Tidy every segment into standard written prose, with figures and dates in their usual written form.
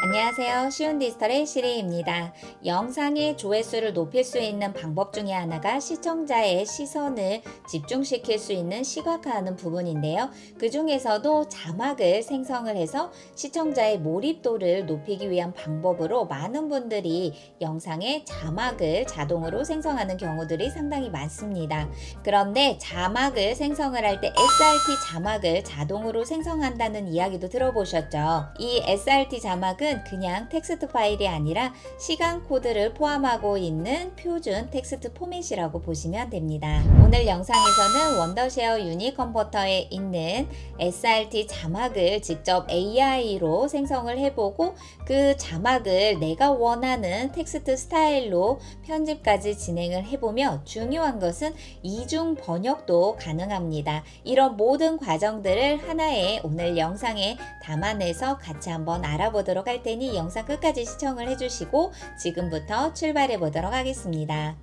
안녕하세요. 쉬운 디지털의 시리입니다. 영상의 조회수를 높일 수 있는 방법 중에 하나가 시청자의 시선을 집중시킬 수 있는 시각화하는 부분인데요. 그 중에서도 자막을 생성을 해서 시청자의 몰입도를 높이기 위한 방법으로 많은 분들이 영상에 자막을 자동으로 생성하는 경우들이 상당히 많습니다. 그런데 자막을 생성을 할 때 SRT 자막을 자동으로 생성한다는 이야기도 들어보셨죠? 이 SRT 자막은 그냥 텍스트 파일이 아니라 시간 코드를 포함하고 있는 표준 텍스트 포맷이라고 보시면 됩니다. 오늘 영상에서는 원더쉐어 유니 컨버터에 있는 SRT 자막을 직접 AI로 생성을 해보고 그 자막을 내가 원하는 텍스트 스타일로 편집까지 진행을 해보며 중요한 것은 이중 번역도 가능합니다. 이런 모든 과정들을 하나의 오늘 영상에 담아내서 같이 한번 알아보도록 할 테니 영상 끝까지 시청을 해주시고 지금부터 출발해 보도록 하겠습니다.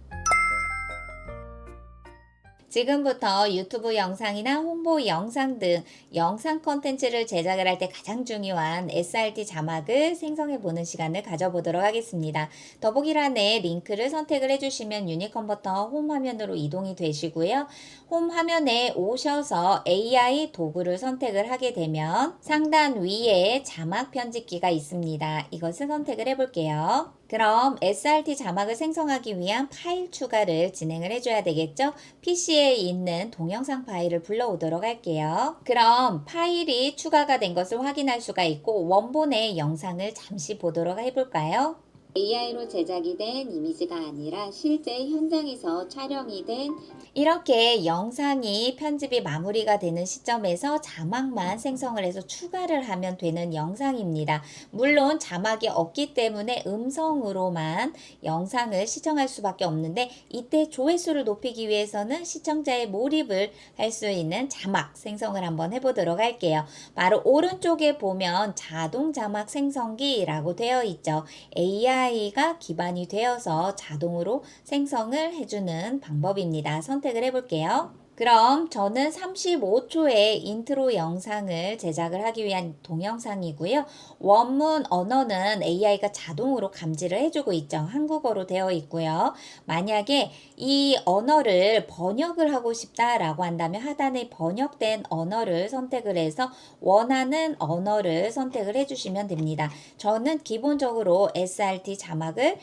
지금부터 유튜브 영상이나 홍보 영상 등 영상 콘텐츠를 제작을 할 때 가장 중요한 SRT 자막을 생성해 보는 시간을 가져보도록 하겠습니다. 더보기란에 링크를 선택을 해주시면 유니컨버터 홈 화면으로 이동이 되시고요. 홈 화면에 오셔서 AI 도구를 선택을 하게 되면 상단 위에 자막 편집기가 있습니다. 이것을 선택을 해볼게요. 그럼 SRT 자막을 생성하기 위한 파일 추가를 진행을 해줘야 되겠죠? PC에 있는 동영상 파일을 불러오도록 할게요. 그럼 파일이 추가가 된 것을 확인할 수가 있고 원본의 영상을 잠시 보도록 해볼까요? AI로 제작이 된 이미지가 아니라 실제 현장에서 촬영이 된 이렇게 영상이 편집이 마무리가 되는 시점에서 자막만 생성을 해서 추가를 하면 되는 영상입니다. 물론 자막이 없기 때문에 음성으로만 영상을 시청할 수밖에 없는데 이때 조회수를 높이기 위해서는 시청자의 몰입을 할 수 있는 자막 생성을 한번 해보도록 할게요. 바로 오른쪽에 보면 자동 자막 생성기라고 되어 있죠. AI가 기반이 되어서 자동으로 생성을 해주는 방법입니다. 선택을 해볼게요. 그럼 저는 35초의 인트로 영상을 제작을 하기 위한 동영상이고요. 원문 언어는 AI가 자동으로 감지를 해주고 있죠. 한국어로 되어 있고요. 만약에 이 언어를 번역을 하고 싶다라고 한다면 하단에 번역된 언어를 선택을 해서 원하는 언어를 선택을 해주시면 됩니다. 저는 기본적으로 SRT 자막을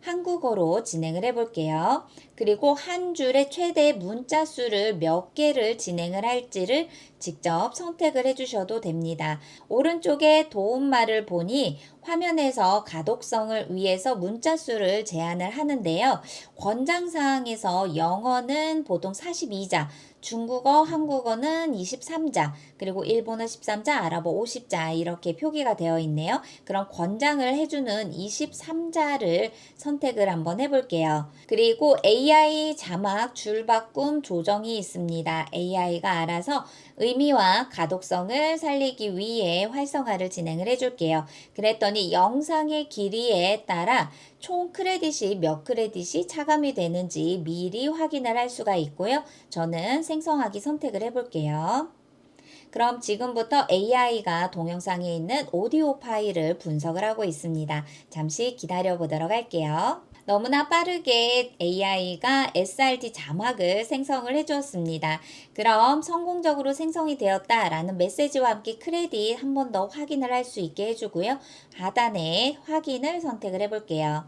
한국어로 진행을 해볼게요. 그리고 한 줄에 최대 문자 수를 몇 개를 진행을 할지를 직접 선택을 해주셔도 됩니다. 오른쪽에 도움말을 보니 화면에서 가독성을 위해서 문자 수를 제한을 하는데요. 권장사항에서 영어는 보통 42자, 중국어, 한국어는 23자, 그리고 일본어 13자, 아랍어 50자 이렇게 표기가 되어 있네요. 그럼 권장을 해주는 23자를 선택을 한번 해볼게요. 그리고 AI 자막 줄바꿈 조정이 있습니다. AI가 알아서 의미와 가독성을 살리기 위해 활성화를 진행을 해줄게요. 그랬더니 영상의 길이에 따라 총 크레딧이 몇 크레딧이 차감이 되는지 미리 확인을 할 수가 있고요. 저는 생성하기 선택을 해볼게요. 그럼 지금부터 AI가 동영상에 있는 오디오 파일을 분석을 하고 있습니다. 잠시 기다려 보도록 할게요. 너무나 빠르게 AI가 SRT 자막을 생성을 해주었습니다. 그럼 성공적으로 생성이 되었다라는 메시지와 함께 크레딧 한 번 더 확인을 할 수 있게 해주고요. 하단에 확인을 선택을 해볼게요.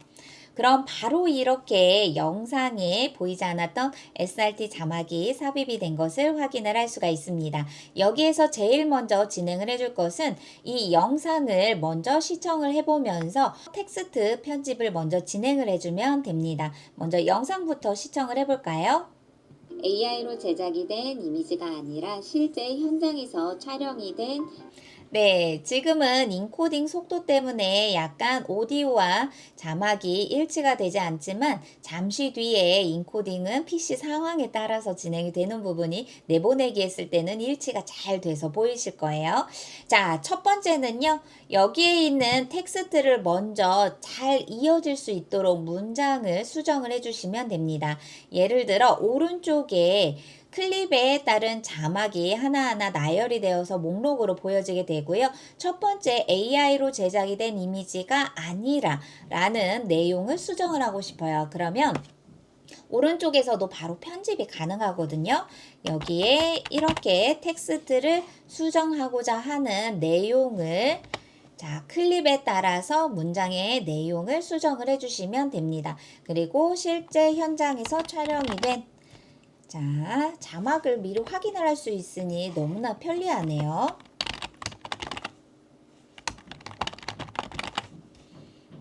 그럼 바로 이렇게 영상에 보이지 않았던 SRT 자막이 삽입이 된 것을 확인을 할 수가 있습니다. 여기에서 제일 먼저 진행을 해줄 것은 이 영상을 먼저 시청을 해보면서 텍스트 편집을 먼저 진행을 해주면 됩니다. 먼저 영상부터 시청을 해볼까요? AI로 제작이 된 이미지가 아니라 실제 현장에서 촬영이 된 네, 지금은 인코딩 속도 때문에 약간 오디오와 자막이 일치가 되지 않지만 잠시 뒤에 인코딩은 PC 상황에 따라서 진행이 되는 부분이 내보내기 했을 때는 일치가 잘 돼서 보이실 거예요. 자, 첫 번째는요. 여기에 있는 텍스트를 먼저 잘 이어질 수 있도록 문장을 수정을 해주시면 됩니다. 예를 들어 오른쪽에 클립에 따른 자막이 하나하나 나열이 되어서 목록으로 보여지게 되고요. 첫 번째 AI로 제작이 된 이미지가 아니라 라는 내용을 수정을 하고 싶어요. 그러면 오른쪽에서도 바로 편집이 가능하거든요. 여기에 이렇게 텍스트를 수정하고자 하는 내용을 클립에 따라서 문장의 내용을 수정을 해주시면 됩니다. 그리고 실제 현장에서 촬영이 된 자막을 미리 확인을 할 수 있으니 너무나 편리하네요.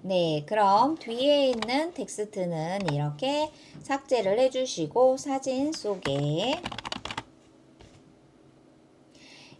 네, 그럼 뒤에 있는 텍스트는 이렇게 삭제를 해주시고 사진 속에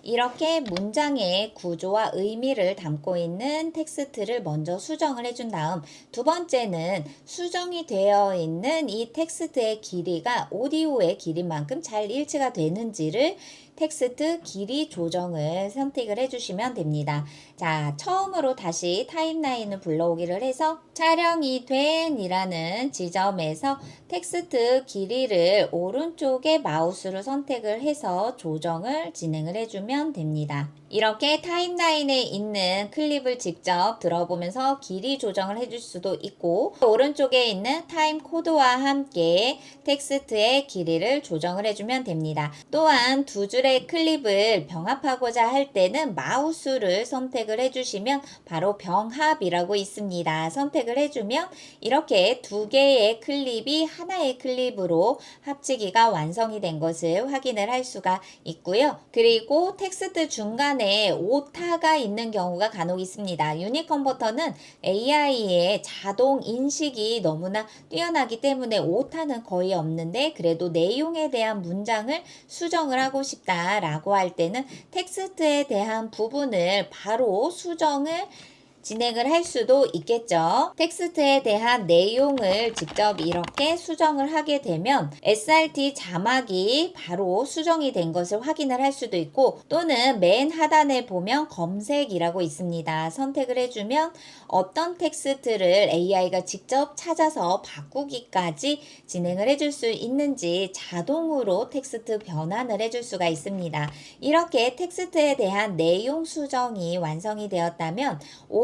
이렇게 문장의 구조와 의미를 담고 있는 텍스트를 먼저 수정을 해준 다음 두 번째는 수정이 되어 있는 이 텍스트의 길이가 오디오의 길이만큼 잘 일치가 되는지를 텍스트 길이 조정을 선택을 해주시면 됩니다. 자, 처음으로 다시 타임라인을 불러오기를 해서 촬영이 된 이라는 지점에서 텍스트 길이를 오른쪽에 마우스를 선택을 해서 조정을 진행을 해주면 됩니다. 이렇게 타임라인에 있는 클립을 직접 들어보면서 길이 조정을 해줄 수도 있고 오른쪽에 있는 타임 코드와 함께 텍스트의 길이를 조정을 해주면 됩니다. 또한 두 줄의 클립을 병합하고자 할 때는 마우스를 선택을 해주시면 바로 병합이라고 있습니다. 선택을 해주면 이렇게 두 개의 클립이 하나의 클립으로 합치기가 완성이 된 것을 확인을 할 수가 있고요. 그리고 텍스트 중간에 오타가 있는 경우가 간혹 있습니다. 유니컨버터는 AI의 자동 인식이 너무나 뛰어나기 때문에 오타는 거의 없는데 그래도 내용에 대한 문장을 수정을 하고 싶다라고 할 때는 텍스트에 대한 부분을 바로 수정을 진행을 할 수도 있겠죠. 텍스트에 대한 내용을 직접 이렇게 수정을 하게 되면 SRT 자막이 바로 수정이 된 것을 확인을 할 수도 있고 또는 맨 하단에 보면 검색이라고 있습니다. 선택을 해주면 어떤 텍스트를 AI가 직접 찾아서 바꾸기까지 진행을 해줄 수 있는지 자동으로 텍스트 변환을 해줄 수가 있습니다. 이렇게 텍스트에 대한 내용 수정이 완성이 되었다면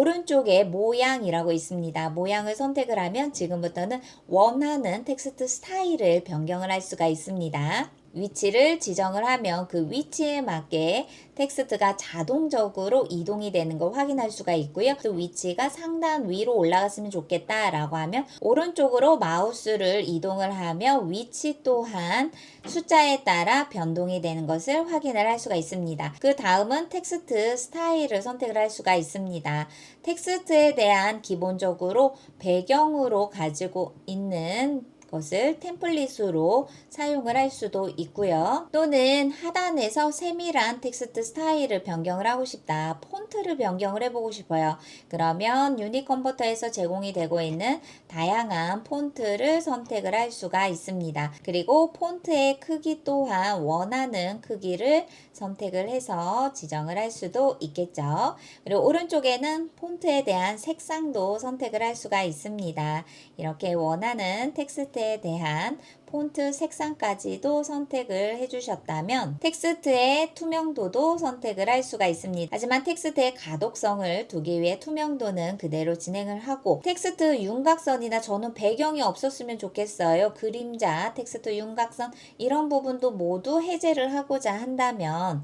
오른쪽에 모양이라고 있습니다. 모양을 선택을 하면 지금부터는 원하는 텍스트 스타일을 변경을 할 수가 있습니다. 위치를 지정을 하면 그 위치에 맞게 텍스트가 자동적으로 이동이 되는 걸 확인할 수가 있고요. 또 위치가 상단 위로 올라갔으면 좋겠다라고 하면 오른쪽으로 마우스를 이동을 하며 위치 또한 숫자에 따라 변동이 되는 것을 확인을 할 수가 있습니다. 그 다음은 텍스트 스타일을 선택을 할 수가 있습니다. 텍스트에 대한 기본적으로 배경으로 가지고 있는 것을 템플릿으로 사용을 할 수도 있고요. 또는 하단에서 세밀한 텍스트 스타일을 변경을 하고 싶다. 폰트를 변경을 해보고 싶어요. 그러면 유니컨버터에서 제공이 되고 있는 다양한 폰트를 선택을 할 수가 있습니다. 그리고 폰트의 크기 또한 원하는 크기를 선택을 해서 지정을 할 수도 있겠죠. 그리고 오른쪽에는 폰트에 대한 색상도 선택을 할 수가 있습니다. 이렇게 원하는 텍스트에 대한 폰트 색상까지도 선택을 해주셨다면 텍스트의 투명도도 선택을 할 수가 있습니다. 하지만 텍스트의 가독성을 두기 위해 투명도는 그대로 진행을 하고 텍스트 윤곽선이나 저는 배경이 없었으면 좋겠어요. 그림자, 텍스트 윤곽선 이런 부분도 모두 해제를 하고자 한다면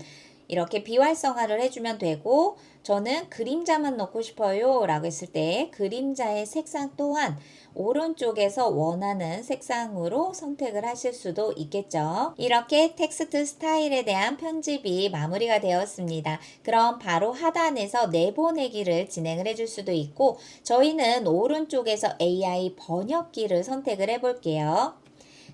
이렇게 비활성화를 해주면 되고 저는 그림자만 넣고 싶어요 라고 했을 때 그림자의 색상 또한 오른쪽에서 원하는 색상으로 선택을 하실 수도 있겠죠. 이렇게 텍스트 스타일에 대한 편집이 마무리가 되었습니다. 그럼 바로 하단에서 내보내기를 진행을 해줄 수도 있고 저희는 오른쪽에서 AI 번역기를 선택을 해볼게요.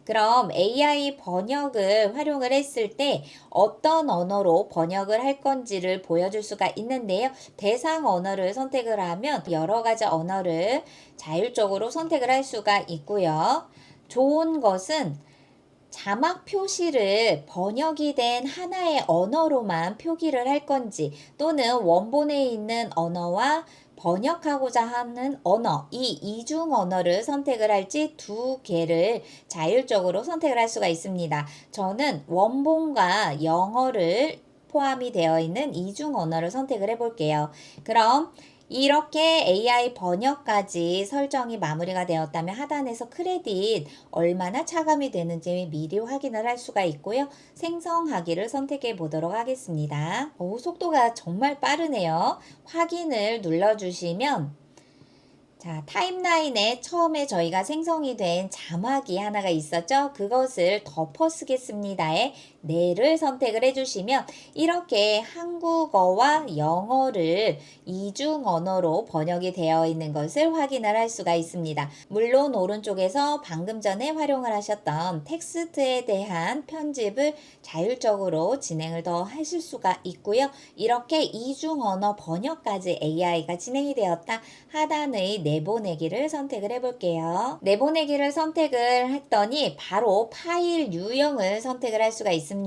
그럼 AI 번역을 활용을 했을 때 어떤 언어로 번역을 할 건지를 보여줄 수가 있는데요. 대상 언어를 선택을 하면 여러 가지 언어를 자율적으로 선택을 할 수가 있고요. 좋은 것은 자막 표시를 번역이 된 하나의 언어로만 표기를 할 건지 또는 원본에 있는 언어와 번역하고자 하는 언어, 이 이중 언어를 선택을 할지 두 개를 자율적으로 선택을 할 수가 있습니다. 저는 원본과 영어를 포함이 되어 있는 이중 언어를 선택을 해볼게요. 그럼 이렇게 AI 번역까지 설정이 마무리가 되었다면 하단에서 크레딧 얼마나 차감이 되는지 미리 확인을 할 수가 있고요. 생성하기를 선택해 보도록 하겠습니다. 오, 속도가 정말 빠르네요. 확인을 눌러주시면 자, 타임라인에 처음에 저희가 생성이 된 자막이 하나가 있었죠? 그것을 덮어 쓰겠습니다에 네를 선택을 해주시면 이렇게 한국어와 영어를 이중 언어로 번역이 되어 있는 것을 확인을 할 수가 있습니다. 물론 오른쪽에서 방금 전에 활용을 하셨던 텍스트에 대한 편집을 자율적으로 진행을 더 하실 수가 있고요. 이렇게 이중 언어 번역까지 AI가 진행이 되었다. 하단의 내보내기를 선택을 해볼게요. 내보내기를 선택을 했더니 바로 파일 유형을 선택을 할 수가 있습니다.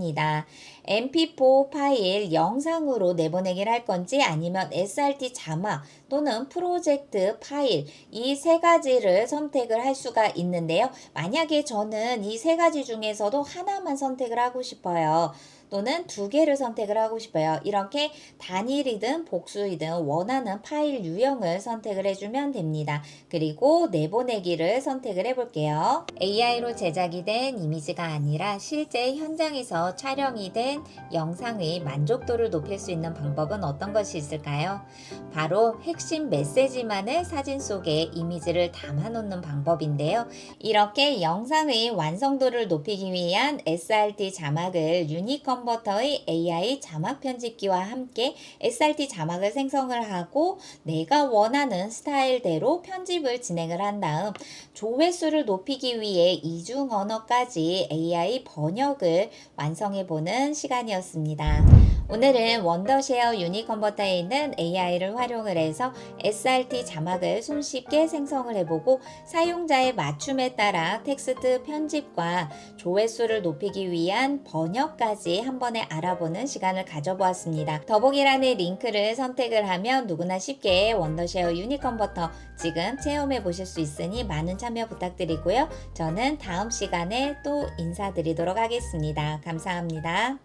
MP4 파일 영상으로 내보내기를 할 건지 아니면 SRT 자막 또는 프로젝트 파일 이 세 가지를 선택을 할 수가 있는데요. 만약에 저는 이 세 가지 중에서도 하나만 선택을 하고 싶어요. 또는 두 개를 선택을 하고 싶어요. 이렇게 단일이든 복수이든 원하는 파일 유형을 선택을 해주면 됩니다. 그리고 내보내기를 선택을 해볼게요. AI로 제작이 된 이미지가 아니라 실제 현장에서 촬영이 된 영상의 만족도를 높일 수 있는 방법은 어떤 것이 있을까요? 바로 핵심 메시지만을 사진 속에 이미지를 담아놓는 방법인데요. 이렇게 영상의 완성도를 높이기 위한 SRT 자막을 유니컨버터의 AI 자막 편집기와 함께 SRT 자막을 생성을 하고 내가 원하는 스타일대로 편집을 진행을 한 다음 조회수를 높이기 위해 이중 언어까지 AI 번역을 완성해 보는 시간이었습니다. 오늘은 원더쉐어 유니컨버터에 있는 AI를 활용을 해서 SRT 자막을 손쉽게 생성을 해보고 사용자의 맞춤에 따라 텍스트 편집과 조회수를 높이기 위한 번역까지 한 번에 알아보는 시간을 가져보았습니다. 더보기란의 링크를 선택을 하면 누구나 쉽게 원더쉐어 유니컨버터 지금 체험해 보실 수 있으니 많은 참여 부탁드리고요. 저는 다음 시간에 또 인사드리도록 하겠습니다. 감사합니다.